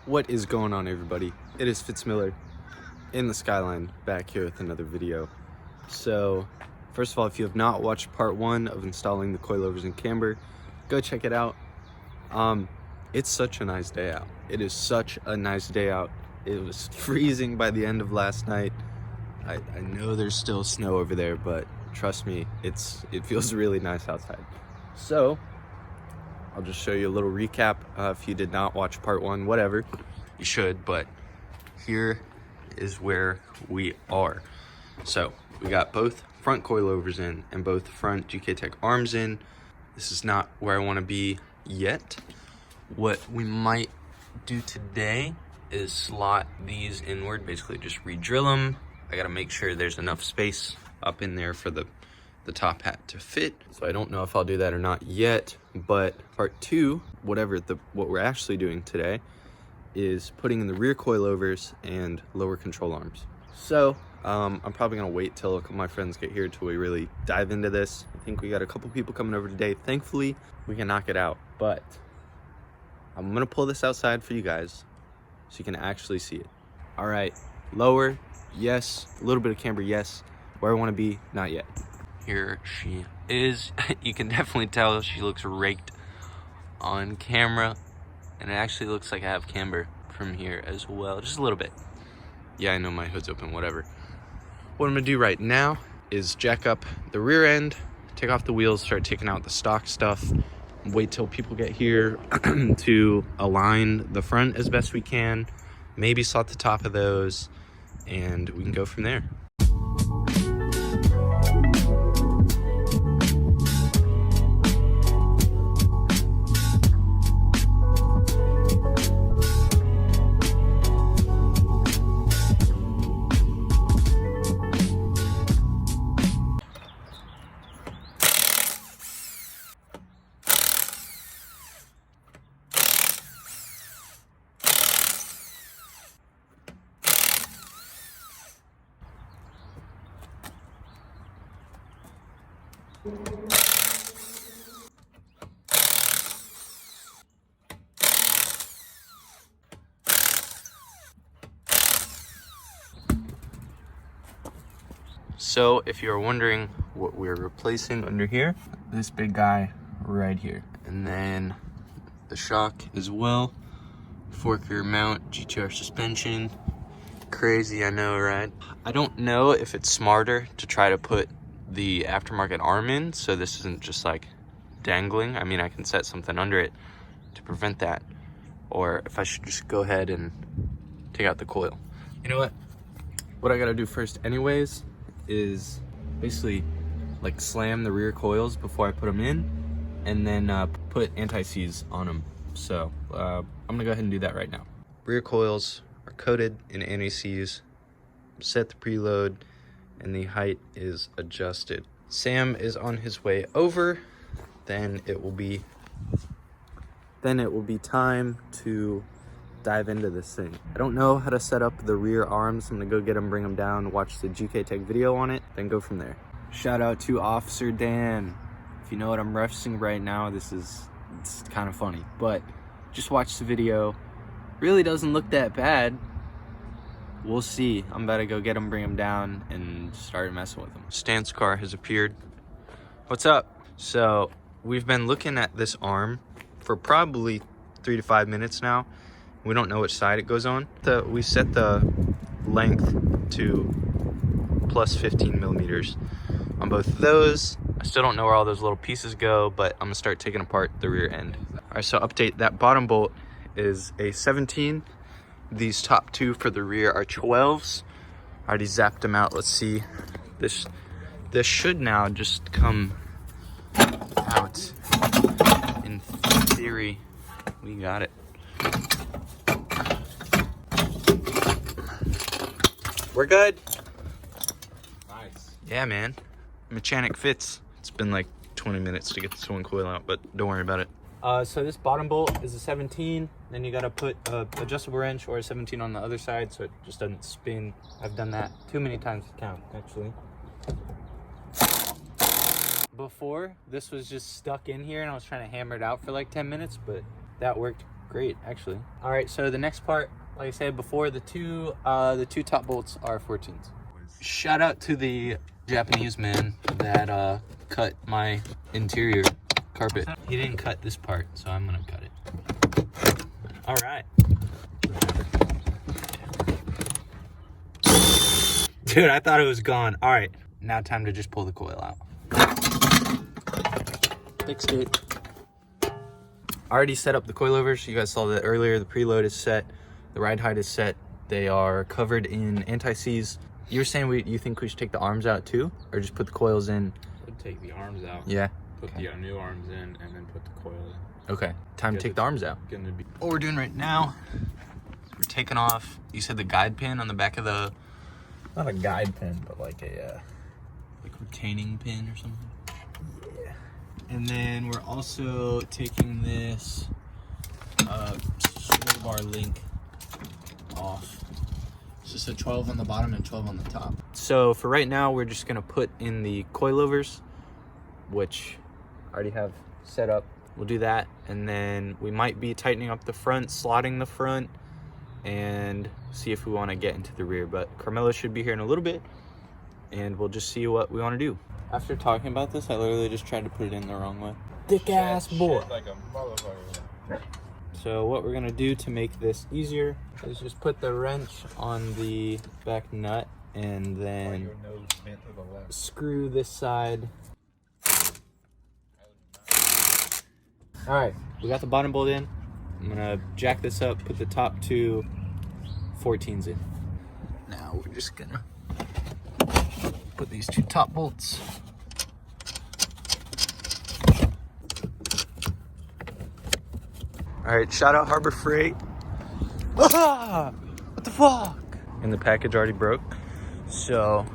What is going on, everybody? It is Fitz in the skyline, back here with another video. So first of all, if you have not watched part 1 of installing the coilovers in Camber, go check it out. It's such a nice day out. It is such a nice day out. It was freezing by the end of last night. I know there's still snow over there, but trust me, it feels really nice outside. So I'll just show you a little recap. If you did not watch part 1, whatever, you should, but here is where we are. So we got both front coilovers in and both front GK Tech arms in. This is not where I want to be yet. What we might do today is slot these inward, basically just re-drill them. I gotta make sure there's enough space up in there for the top hat to fit. So I don't know if I'll do that or not yet, but part 2, what we're actually doing today, is putting in the rear coilovers and lower control arms. So I'm probably gonna wait till a couple of my friends get here till we really dive into this. I think we got a couple people coming over today. Thankfully, we can knock it out, but I'm gonna pull this outside for you guys so you can actually see it. All right, lower, yes. A little bit of camber, yes. Where I wanna be, not yet. Here she is. You can definitely tell she looks raked on camera, and it actually looks like I have camber from here as well, just a little bit. Yeah, I know my hood's open, whatever. What I'm gonna do right now is jack up the rear end, take off the wheels, start taking out the stock stuff, wait till people get here to align the front as best we can, maybe slot the top of those, and we can go from there. So if you're wondering what we're replacing under here, this big guy right here, and then the shock as well, fork rear mount, GTR suspension. Crazy, I know, right? I don't know if it's smarter to try to put the aftermarket arm in so this isn't just like dangling. I mean, I can set something under it to prevent that, or if I should just go ahead and take out the coil. You know what I gotta do first anyways is basically like slam the rear coils before I put them in, and then put anti-seize on them. So I'm gonna go ahead and do that right now. Rear coils are coated in anti-seize, set the preload, and the height is adjusted. Sam is on his way over. Then it will be time to dive into this thing. I don't know how to set up the rear arms. I'm gonna go get them, bring them down, watch the GK Tech video on it, then go from there. Shout out to Officer Dan. If you know what I'm referencing right now, it's kind of funny, but just watch the video. Really doesn't look that bad. We'll see. I'm about to go get them, bring them down, and start messing with them. Stance car has appeared. What's up? So we've been looking at this arm for probably 3 to 5 minutes now. We don't know which side it goes on. We set the length to plus 15 millimeters on both of those. I still don't know where all those little pieces go, but I'm gonna start taking apart the rear end. All right, so update, that bottom bolt is a 17. These top 2 for the rear are 12s. I already zapped them out. Let's see. This should now just come out. In theory, we got it. We're good. Nice. Yeah, man. Mechanic Fitz. It's been like 20 minutes to get this one coil out, but don't worry about it. So this bottom bolt is a 17. Then you gotta put a adjustable wrench or a 17 on the other side so it just doesn't spin. I've done that too many times to count, actually. Before, this was just stuck in here and I was trying to hammer it out for like 10 minutes, but that worked great, actually. All right, so the next part, like I said before, the two top bolts are 14s. Shout out to the Japanese man that cut my interior carpet. He didn't cut this part, so I'm gonna cut it. All right. Dude, I thought it was gone. All right, now time to just pull the coil out. Fixed it. I already set up the coilovers. You guys saw that earlier. The preload is set. The ride height is set. They are covered in anti-seize. You were saying you think we should take the arms out too? Or just put the coils in? I'd take the arms out. Yeah. Put the new arms in and then put the coil in. Okay, time to take the arms out. What we're doing right now, we're taking off, you said the guide pin on the back of the... Not a guide pin, but like a... like retaining pin or something? Yeah. And then we're also taking this sway bar link off. It's just a 12 on the bottom and 12 on the top. So for right now, we're just gonna put in the coilovers, which I already have set up. We'll do that, and then we might be tightening up the front, slotting the front, and see if we want to get into the rear. But Carmelo should be here in a little bit, and we'll just see what we want to do. After talking about this, I literally just tried to put it in the wrong way. Dick ass boy. Like a motherfucker. So what we're gonna do to make this easier is just put the wrench on the back nut, and then screw this side. All right, we got the bottom bolt in. I'm gonna jack this up, put the top two 14s in. Now we're just gonna put these two top bolts. All right, shout out Harbor Freight. Ah, what the fuck? And the package already broke. So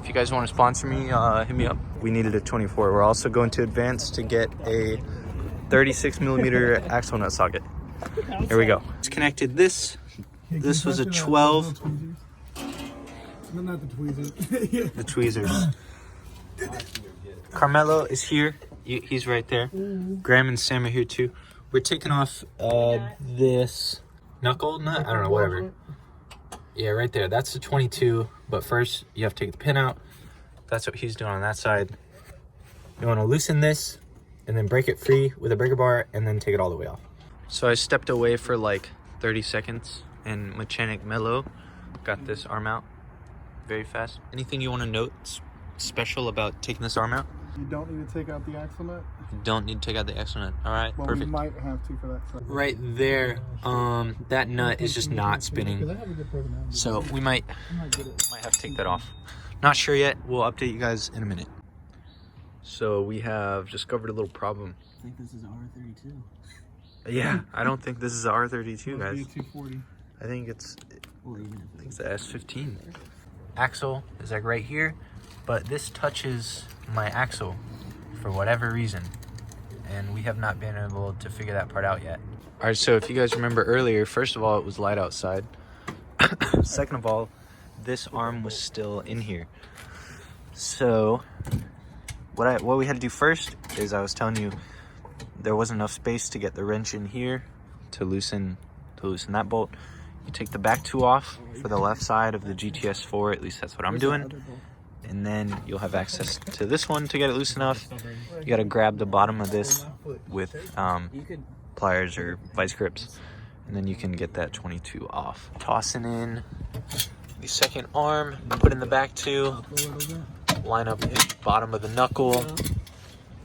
if you guys want to sponsor me, hit me up. We needed a 24. We're also going to Advance to get a 36 millimeter axle nut socket. Here we go. It's connected this. This was a 12. No, not the tweezers. The tweezers. Carmelo is here. He's right there. Graham and Sam are here too. We're taking off this knuckle nut. I don't know, whatever. Yeah, right there. That's the 22. But first, you have to take the pin out. That's what he's doing on that side. You want to loosen this and then break it free with a breaker bar and then take it all the way off. So I stepped away for like 30 seconds and Mechanic Mello got this arm out very fast. Anything you want to note special about taking this arm out? You don't need to take out the axle nut? You don't need to take out the axle nut. All right, well, perfect. We might have to for that side. Right there, that nut is just not spinning. So we might have to take that off. Not sure yet. We'll update you guys in a minute. So we have discovered a little problem. I think this is R32. Yeah, I don't think this is a R32, guys. 240. I think it's the S15. Axle is like right here, but this touches my axle for whatever reason, and we have not been able to figure that part out yet. All right, so if you guys remember earlier, first of all, it was light outside. Second of all, this arm was still in here. So what we had to do first is, I was telling you, there wasn't enough space to get the wrench in here to loosen that bolt. You take the back two off for the left side of the GTS4, at least that's what I'm doing. And then you'll have access to this one to get it loose enough. You gotta grab the bottom of this with pliers or vice grips, and then you can get that 22 off. Tossing in the second arm, put in the back two, line up the bottom of the knuckle,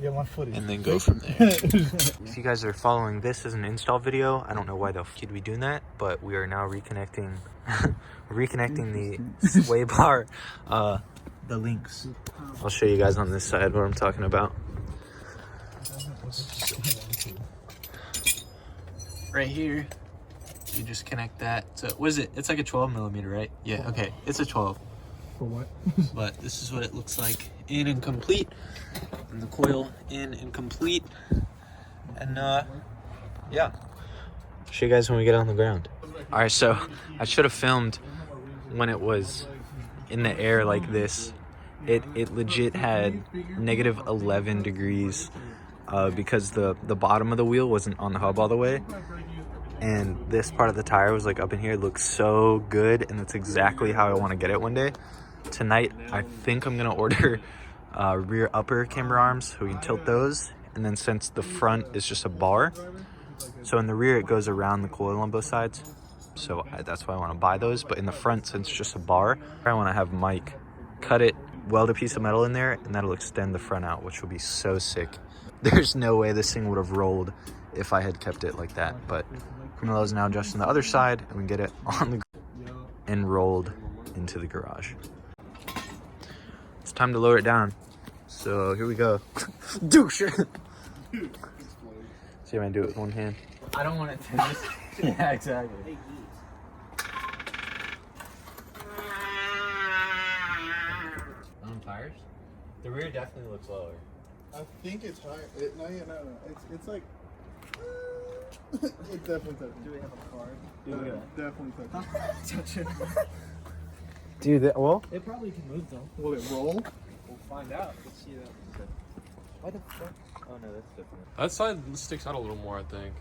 and then go from there. If you guys are following this as an install video, I don't know why the f you'd be doing that, but we are now reconnecting the sway bar, the links. I'll show you guys on this side what I'm talking about. Right here, you just connect that. So what is it? It's like a 12 millimeter, right? Yeah, okay, it's a 12. For what? But this is what it looks like in and complete. And the coil in and complete. And yeah, show you guys when we get on the ground. All right, so I should have filmed when it was in the air like this. It legit had negative 11 degrees because the bottom of the wheel wasn't on the hub all the way. and this part of the tire was like up in here. It looks so good, and it's exactly how I want to get it one day. Tonight, I think I'm gonna order rear upper camber arms so we can tilt those. And then since the front is just a bar, so in the rear it goes around the coil on both sides. So that's why I want to buy those. But in the front, since it's just a bar, I want to have Mike cut it, weld a piece of metal in there, and that'll extend the front out, which will be so sick. There's no way this thing would have rolled if I had kept it like that. But Camilo's now adjusting the other side, and we get it on the and rolled into the garage. It's time to lower it down. So here we go. Dude, shit. See if I can do it with one hand. I don't want it to just... Yeah, exactly. On tires? The rear definitely looks lower. I think it's higher. No. It's like. It definitely touches. Do we have a card? Definitely touches. Dude, well, It probably can move though. Will it roll? We'll find out. Let's see that. Why the fuck? Oh no, that's different. That side sticks out a little more, I think.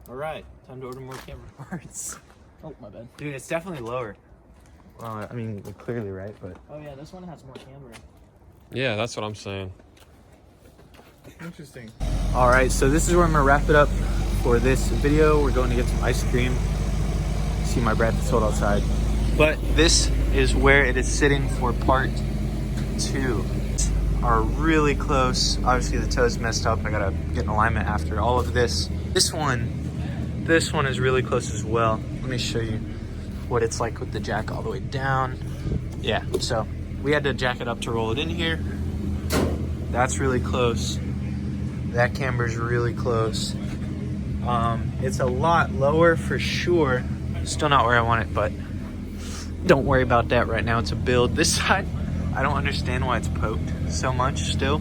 Alright, time to order more camera parts. Oh, my bad. dude, it's definitely lower. Well, I mean, clearly, right? But Oh yeah, this one has more camera. Yeah, that's what I'm saying. Interesting. all right, so this is where I'm gonna wrap it up for this video. We're going to get some ice cream. See my breath is sold outside. But this is where it is sitting for part 2. Are really close. Obviously the toe's messed up. I gotta get in alignment after all of this. This one is really close as well. Let me show you what it's like with the jack all the way down. Yeah, so we had to jack it up to roll it in here. That's really close. That camber's really close. It's a lot lower for sure. Still not where I want it, but don't worry about that right now. It's a build. This side, I don't understand why it's poked so much still.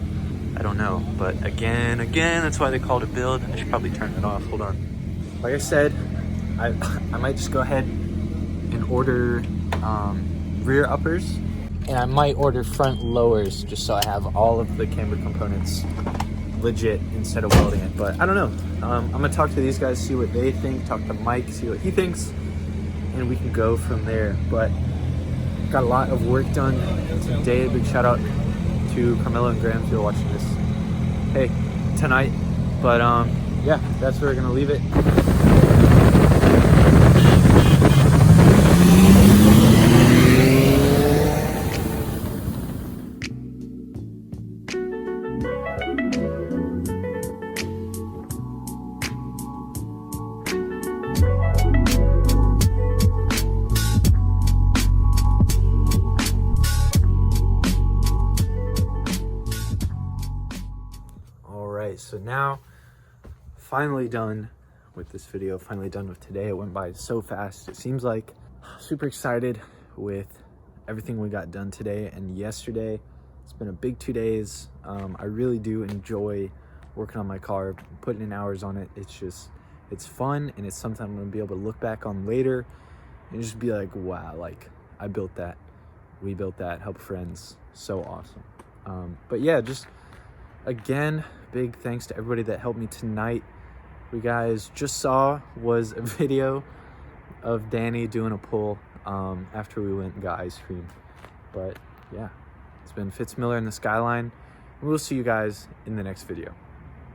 I don't know, but again, that's why they called it build. I should probably turn it off. Hold on. Like I said, I might just go ahead and order rear uppers, and I might order front lowers just so I have all of the camber components legit instead of welding it. But I don't know. I'm gonna talk to these guys, see what they think, talk to Mike, see what he thinks, and we can go from there. But got a lot of work done today. Big shout out to Carmelo and Graham if you're watching this. Hey, tonight. But yeah, that's where we're gonna leave it. So now, finally done with this video, finally done with today. It went by so fast. It seems like super excited with everything we got done today and yesterday. It's been a big 2 days. I really do enjoy working on my car, putting in hours on it. It's fun, and it's something I'm gonna be able to look back on later and just be like, wow, like I built that, we built that, help friends, so awesome. But yeah, just again, big thanks to everybody that helped me tonight. We guys just saw was a video of Danny doing a pull after we went and got ice cream. But yeah, it's been Fitz Miller in the Skyline. We'll see you guys in the next video.